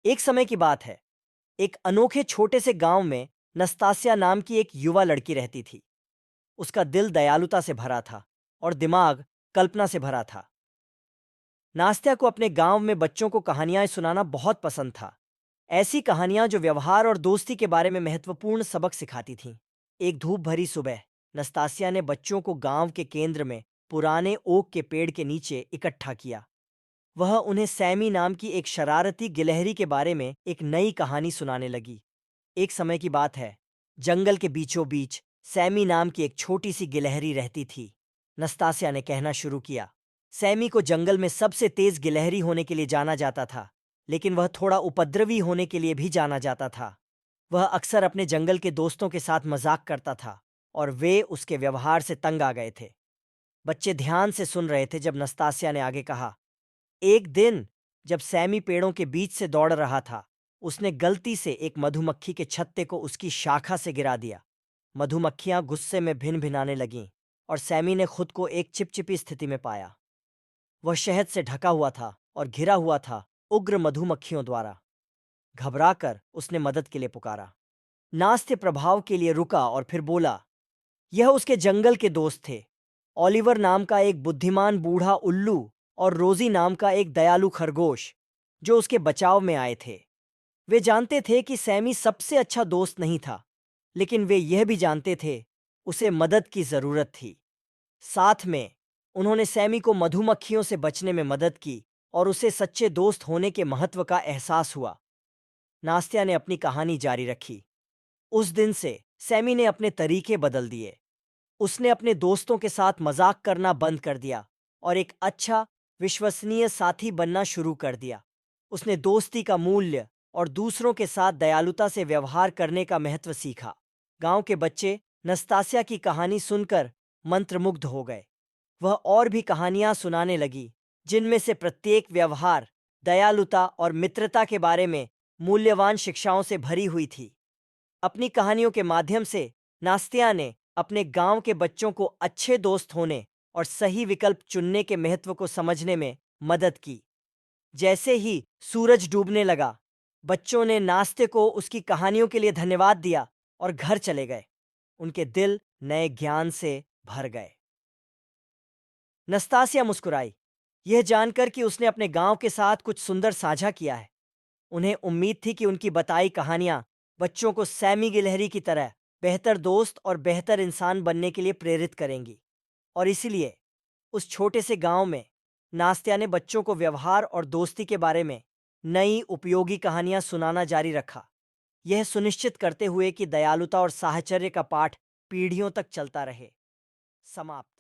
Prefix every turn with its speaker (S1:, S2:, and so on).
S1: एक समय की बात है। एक अनोखे छोटे से गांव में नस्तासिया नाम की एक युवा लड़की रहती थी। उसका दिल दयालुता से भरा था और दिमाग कल्पना से भरा था। नास्तिया को अपने गांव में बच्चों को कहानियां सुनाना बहुत पसंद था। ऐसी कहानियां जो व्यवहार और दोस्ती के बारे में महत्वपूर्ण सबक सिखाती थीं। एक धूप भरी सुबह नस्तासिया ने बच्चों को गांव के केंद्र में पुराने ओक के पेड़ के नीचे इकट्ठा किया। वह उन्हें सैमी नाम की एक शरारती गिलहरी के बारे में एक नई कहानी सुनाने लगी। एक समय की बात है। जंगल के बीचों बीच सैमी नाम की एक छोटी सी गिलहरी रहती थी। नस्तासिया ने कहना शुरू किया। सैमी को जंगल में सबसे तेज गिलहरी होने के लिए जाना जाता था, लेकिन वह थोड़ा उपद्रवी होने के लिए भी जाना जाता था। वह अक्सर अपने जंगल के दोस्तों के साथ मजाक करता था और वे उसके व्यवहार से तंग आ गए थे। बच्चे ध्यान से सुन रहे थे जब नस्तासिया ने आगे कहा। एक दिन जब सैमी पेड़ों के बीच से दौड़ रहा था, उसने गलती से एक मधुमक्खी के छत्ते को उसकी शाखा से गिरा दिया। मधुमक्खियां गुस्से में भिन भिनाने लगीं और सैमी ने खुद को एक चिपचिपी स्थिति में पाया। वह शहद से ढका हुआ था और घिरा हुआ था उग्र मधुमक्खियों द्वारा। घबराकर उसने मदद के लिए पुकारा। नास्त्य प्रभाव के लिए रुका और फिर बोला। यह उसके जंगल के दोस्त थे। ओलिवर नाम का एक बुद्धिमान बूढ़ा उल्लू और रोजी नाम का एक दयालु खरगोश, जो उसके बचाव में आए थे। वे जानते थे कि सैमी सबसे अच्छा दोस्त नहीं था, लेकिन वे यह भी जानते थे उसे मदद की जरूरत थी। साथ में उन्होंने सैमी को मधुमक्खियों से बचने में मदद की और उसे सच्चे दोस्त होने के महत्व का एहसास हुआ। नास्तिया ने अपनी कहानी जारी रखी। उस दिन से सैमी ने अपने तरीके बदल दिए। उसने अपने दोस्तों के साथ मजाक करना बंद कर दिया और एक अच्छा, विश्वसनीय साथी बनना शुरू कर दिया। उसने दोस्ती का मूल्य और दूसरों के साथ दयालुता से व्यवहार करने का महत्व सीखा। गांव के बच्चे नस्तासिया की कहानी सुनकर मंत्रमुग्ध हो गए। वह और भी कहानियां सुनाने लगी, जिनमें से प्रत्येक व्यवहार, दयालुता और मित्रता के बारे में मूल्यवान शिक्षाओं से भरी हुई थी। अपनी कहानियों के माध्यम से नास्तिया ने अपने गांव के बच्चों को अच्छे दोस्त होने और सही विकल्प चुनने के महत्व को समझने में मदद की। जैसे ही सूरज डूबने लगा, बच्चों ने नास्ते को उसकी कहानियों के लिए धन्यवाद दिया और घर चले गए। उनके दिल नए ज्ञान से भर गए। नस्तासिया मुस्कुराई, यह जानकर कि उसने अपने गांव के साथ कुछ सुंदर साझा किया है। उन्हें उम्मीद थी कि उनकी बताई कहानियां बच्चों को सैमी गिलहरी की तरह बेहतर दोस्त और बेहतर इंसान बनने के लिए प्रेरित करेंगी। और इसीलिए उस छोटे से गांव में नास्तिया ने बच्चों को व्यवहार और दोस्ती के बारे में नई उपयोगी कहानियां सुनाना जारी रखा, यह सुनिश्चित करते हुए कि दयालुता और साहचर्य का पाठ पीढ़ियों तक चलता रहे। समाप्त।